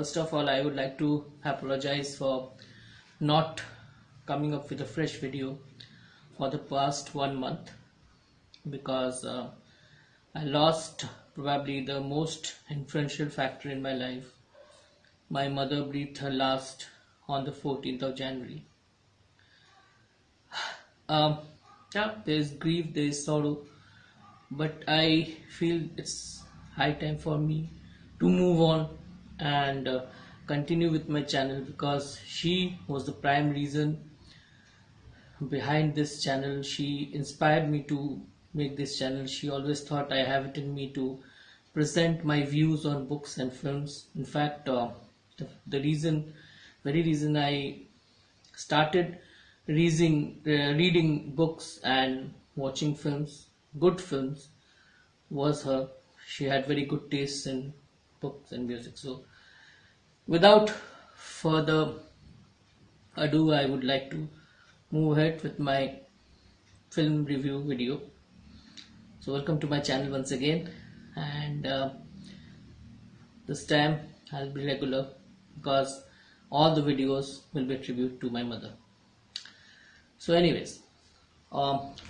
First of all, I would like to apologize for not coming up with a fresh video for the past 1 month because I lost probably the most influential factor in my life. My mother breathed her last on the 14th of January. Um, there is grief, there is sorrow, but I feel it's high time for me to move on and continue with my channel because she was the prime reason behind this channel. She inspired me to make this channel. She always thought I have it in me to present my views on books and films. In fact, the very reason I started reading books and watching films, good films, was her. She had very good taste in books and music. So, without further ado, I would like to move ahead with my film review video. So, welcome to my channel once again, and this time I'll be regular because all the videos will be a tribute to my mother. So, anyways,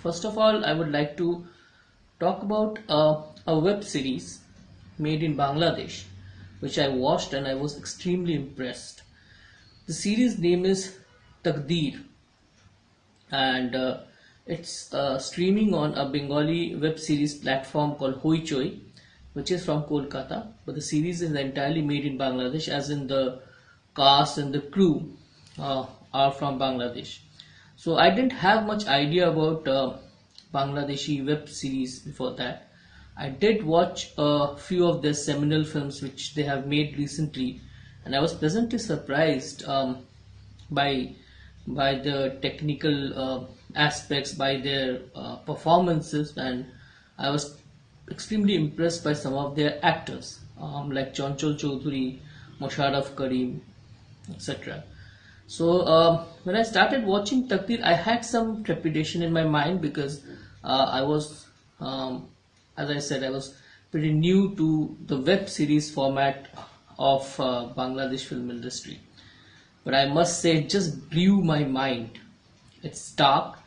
first of all, I would like to talk about a web series made in Bangladesh, which I watched and I was extremely impressed. The series name is Taqdeer, and it's streaming on a Bengali web series platform called Hoichoi, which is from Kolkata, but the series is entirely made in Bangladesh, as in the cast and the crew are from Bangladesh. So I didn't have much idea about Bangladeshi web series before that. I did watch a few of their seminal films which they have made recently, and I was pleasantly surprised by the technical aspects, by their performances, and I was extremely impressed by some of their actors like Chanchal Chaudhary, Musharraf Karim, etc. So when I started watching Taqdeer, I had some trepidation in my mind because I was, as I said, I was pretty new to the web series format of Bangladesh film industry. But I must say, it just blew my mind. It's dark,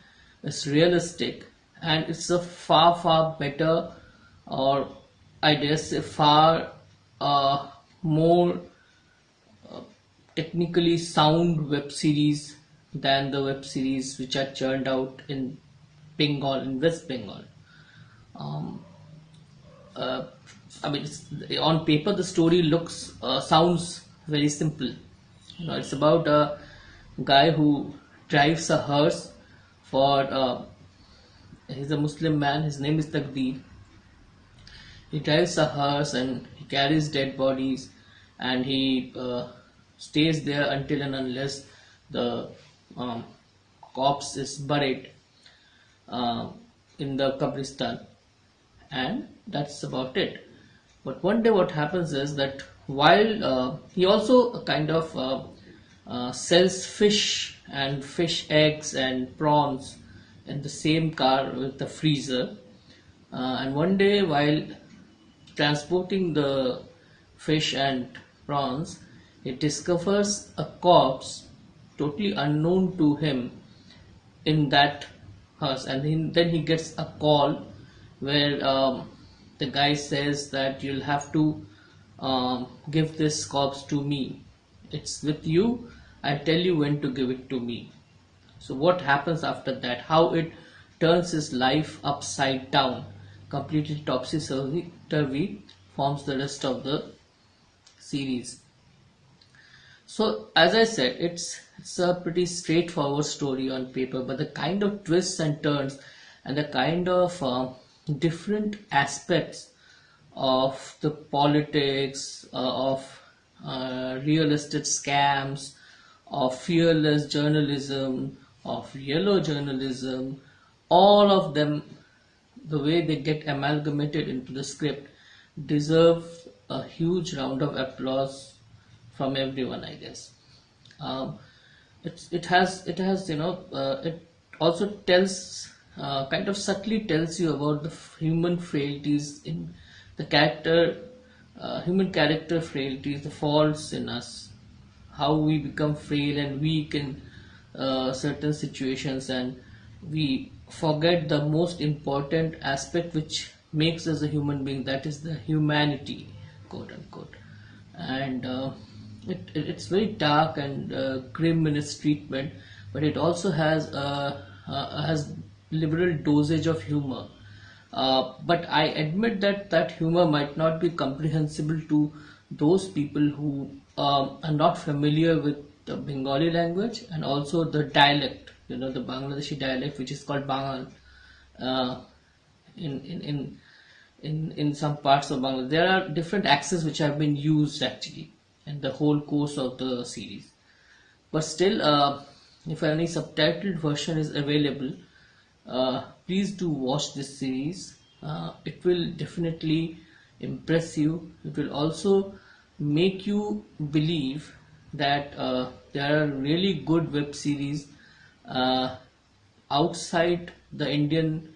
it's realistic, and it's a far better, or I dare say far more technically sound web series than the web series which are churned out in Bengal, in West Bengal. Uh, I mean, on paper the story sounds very simple. It's about a guy who drives a hearse for. He's a Muslim man. His name is Taqdeer. He drives a hearse and he carries dead bodies, and he stays there until and unless the corpse is buried in the Kabristan, and that's about it. But one day what happens is that while he also kind of sells fish and fish eggs and prawns in the same car with the freezer, and one day while transporting the fish and prawns, he discovers a corpse totally unknown to him in that house, and then he gets a call where the guy says that you'll have to give this corpse to me. It's with you. I tell you when to give it to me. So what happens after that? How it turns his life upside down, completely topsy-turvy, forms the rest of the series. So as I said, it's a pretty straightforward story on paper, but the kind of twists and turns and the kind of different aspects of the politics, of real estate scams, of fearless journalism, of yellow journalism, all of them, the way they get amalgamated into the script, deserve a huge round of applause from everyone, I guess. It has it also tells kind of subtly tells you about the human frailties in the character human character frailties, the faults in us, how we become frail and weak in certain situations, and we forget the most important aspect which makes us a human being, that is the humanity, quote unquote. And it's very dark and grim in its treatment, but it also has liberal dosage of humor. But I admit that that humor might not be comprehensible to those people who are not familiar with the Bengali language and also the dialect, the Bangladeshi dialect, which is called Bangal. Uh, in, in, in, in some parts of Bangladesh, there are different accents which have been used actually in the whole course of the series. But still, if any subtitled version is available, please do watch this series. It will definitely impress you. It will also make you believe that there are really good web series uh, outside the Indian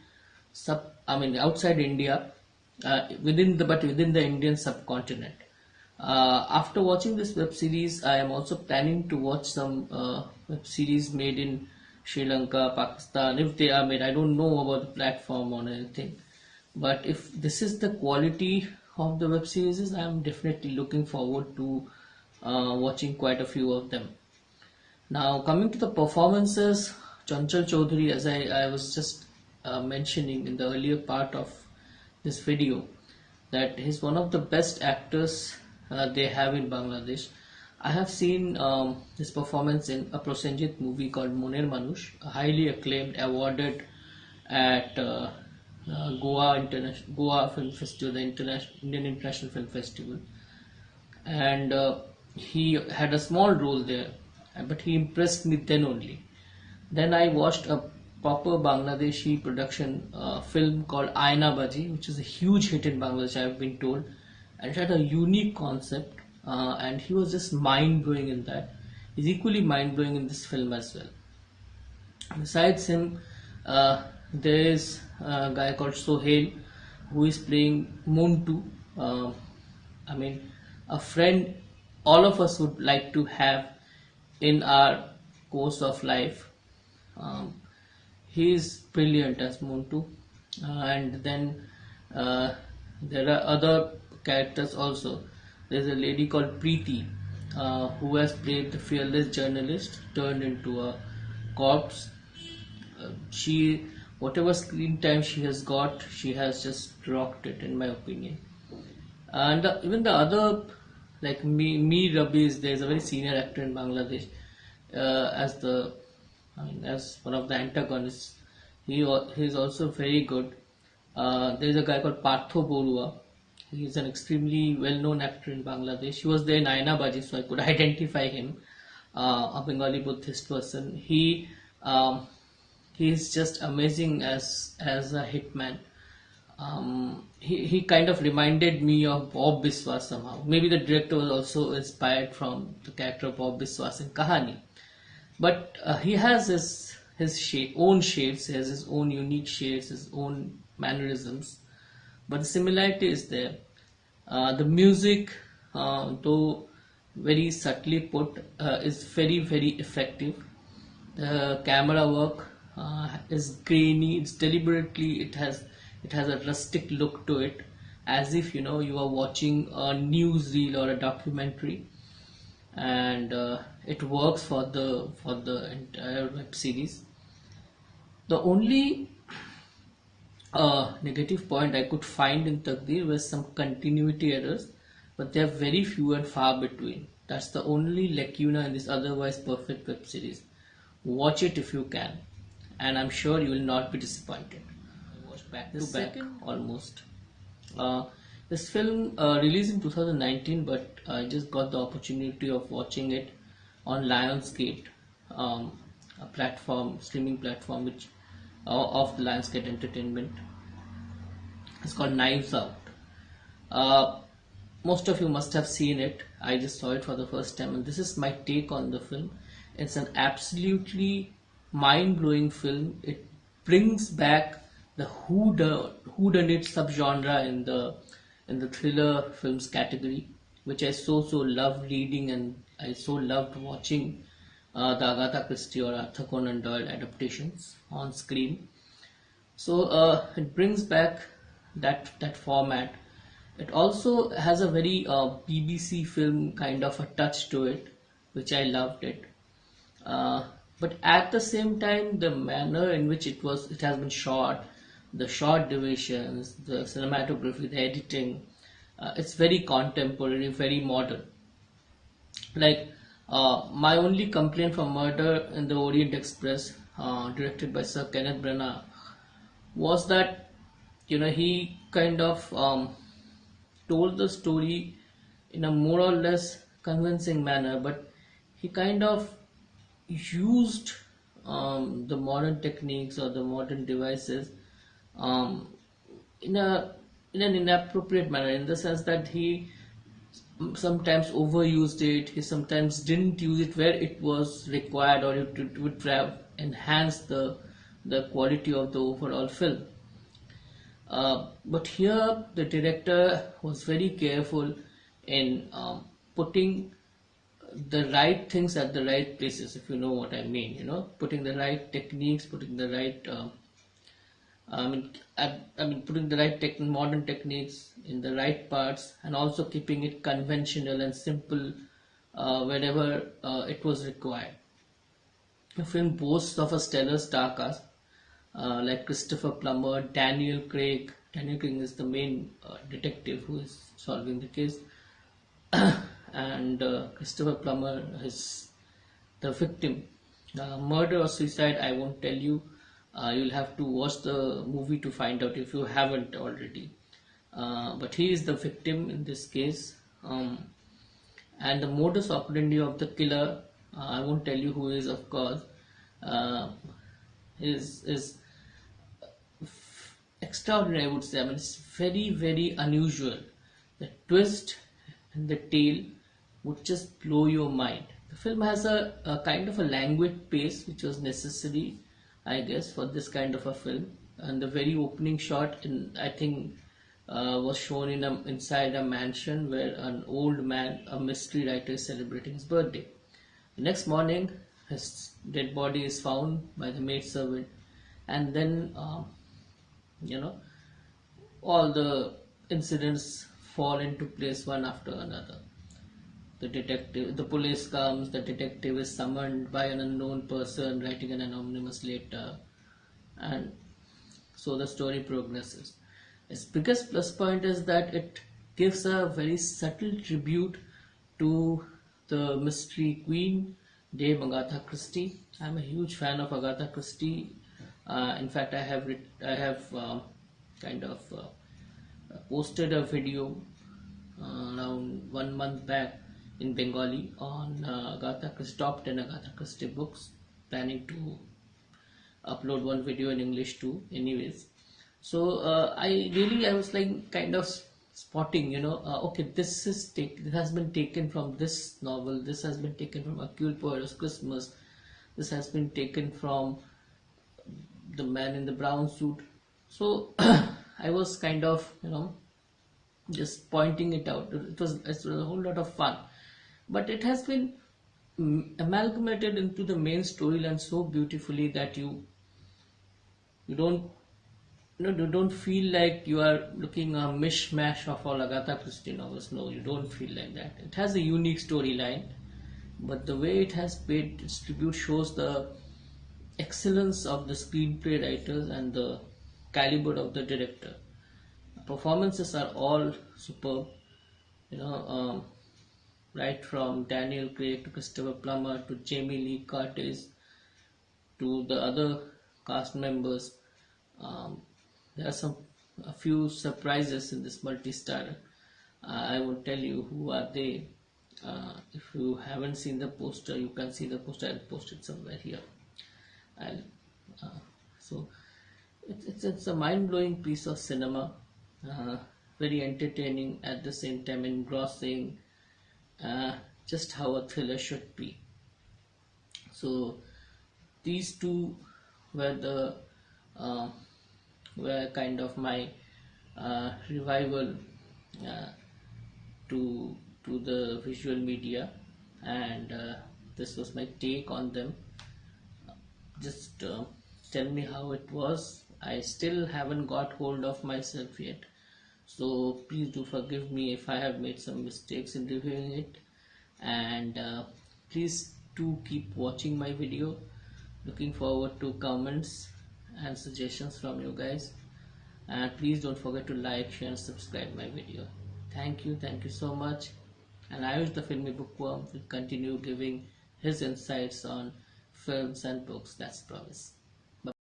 outside India, within the Indian subcontinent. After watching this web series, I am also planning to watch some web series made in Sri Lanka, Pakistan. If they are made, I don't know about the platform or anything. But if this is the quality of the web series, I am definitely looking forward to watching quite a few of them. Now, coming to the performances, Chanchal Chaudhary, as I was just mentioning in the earlier part of this video, that he's one of the best actors they have in Bangladesh. I have seen his performance in a Prosenjit movie called Moner Manush, highly acclaimed, awarded at Goa Film Festival, the Indian International Film Festival, and he had a small role there, but he impressed me then only. Then I watched a proper Bangladeshi production film called Aina Baji, which is a huge hit in Bangladesh, I have been told, and it had a unique concept, and he was just mind blowing in that. He's equally mind blowing in this film as well. Besides him, there is a guy called Sohail who is playing Montu. I mean, a friend all of us would like to have in our course of life. Um, he is brilliant as Montu, and then uh, there are other characters also. There's a lady called Preeti who has played the fearless journalist turned into a corpse. She, whatever screen time she has got, she has just rocked it, in my opinion. And even the other, like me Rabiz, there's a very senior actor in Bangladesh as as one of the antagonists. He's also very good. There's a guy called Partho Borua. He's an extremely well-known actor in Bangladesh. He was there in Aina Baji, so I could identify him. A Bengali Buddhist person. He's just amazing as a hitman. He kind of reminded me of Bob Biswas somehow. Maybe the director was also inspired from the character of Bob Biswas in Kahani. But he has his own shades, he has his own unique shades, his own mannerisms. But the similarity is there. The music, though very subtly put, is very very effective. The camera work is grainy. It's deliberately, it has a rustic look to it, as if you are watching a newsreel or a documentary, and it works for the entire web series. The only negative point I could find in Taqdeer was some continuity errors, but they are very few and far between. That's the only lacuna in this otherwise perfect web series. Watch it if you can, and I'm sure you will not be disappointed. I watched back to back almost. This film released in 2019, but I just got the opportunity of watching it on Lionsgate, a streaming platform which of the Lionsgate Entertainment. It's called Knives Out. Uh, Most of you must have seen it. I just saw it for the first time, and this is my take on the film. It's an absolutely mind-blowing film. It brings back the whodunit subgenre in the thriller films category, which I so loved reading, and I so loved watching the Agatha Christie or Arthur Conan Doyle adaptations on screen. So it brings back that format. It also has a very BBC film kind of a touch to it, which I loved it. Uh, but at the same time, the manner in which it has been shot, the shot divisions, the cinematography, the editing, it's very contemporary, very modern. Like my only complaint from Murder in the Orient Express, directed by Sir Kenneth Branagh, was that he kind of told the story in a more or less convincing manner, but he kind of used the modern techniques or the modern devices um, in a in an inappropriate manner, in the sense that he sometimes overused it, he sometimes didn't use it where it was required, or it would have enhanced the quality of the overall film. But here, the director was very careful in putting the right things at the right places, if you know what I mean. Putting the right techniques, putting the right, putting the right modern techniques in the right parts, and also keeping it conventional and simple wherever it was required. The film boasts of a stellar star cast, like Christopher Plummer, Daniel Craig. Daniel Craig is the main detective who is solving the case, and Christopher Plummer is the victim. Murder or suicide, I won't tell you. You'll have to watch the movie to find out if you haven't already. But he is the victim in this case. And the modus operandi of the killer, I won't tell you who is, of course, uh, is extraordinary, I would say. I mean, it's very, very unusual. The twist and the tale would just blow your mind. The film has a kind of a languid pace, which was necessary, I guess, for this kind of a film. And the very opening shot, I think, was shown inside a mansion where an old man, a mystery writer, is celebrating his birthday. The next morning, his dead body is found by the maidservant, and then you know all the incidents fall into place one after another. The police comes, the detective is summoned by an unknown person writing an anonymous letter, and so the story progresses. Its biggest plus point is that it gives a very subtle tribute to the mystery queen, Dame Agatha Christie. I'm a huge fan of Agatha Christie. In fact, I have kind of posted a video around 1 month back in Bengali on Agatha Christie, top 10 Agatha Christie books. Planning to upload one video in English too. Anyways, so I was like kind of spotting, okay, this has been taken from this novel. This has been taken from Hercule Poirot's Christmas. This has been taken from The Man in the Brown Suit. So I was kind of just pointing it out. It was a whole lot of fun, but it has been amalgamated into the main storyline so beautifully that you don't you don't feel like you are looking a mishmash of all Agatha Christie novels. No, you don't feel like that. It has a unique storyline, but the way it has paid its tribute shows the excellence of the screenplay writers and the caliber of the director. The performances are all superb, you know, right from Daniel Craig to Christopher Plummer to Jamie Lee Curtis to the other cast members. Um, there are a few surprises in this multi-star. I won't tell you who are they. If you haven't seen the poster, you can see the poster. I'll post it somewhere here. I'll, uh, so it's a mind-blowing piece of cinema, uh, very entertaining at the same time engrossing, just how a thriller should be. So these two were the uh, were kind of my revival uh, to the visual media, and this was my take on them. Just tell me how it was. I still haven't got hold of myself yet, so please do forgive me if I have made some mistakes in reviewing it. And please do keep watching my video. Looking forward to comments and suggestions from you guys. And please don't forget to like, share, and subscribe my video. Thank you so much. And I wish the filmy bookworm will continue giving his insights on films and books. That's promise.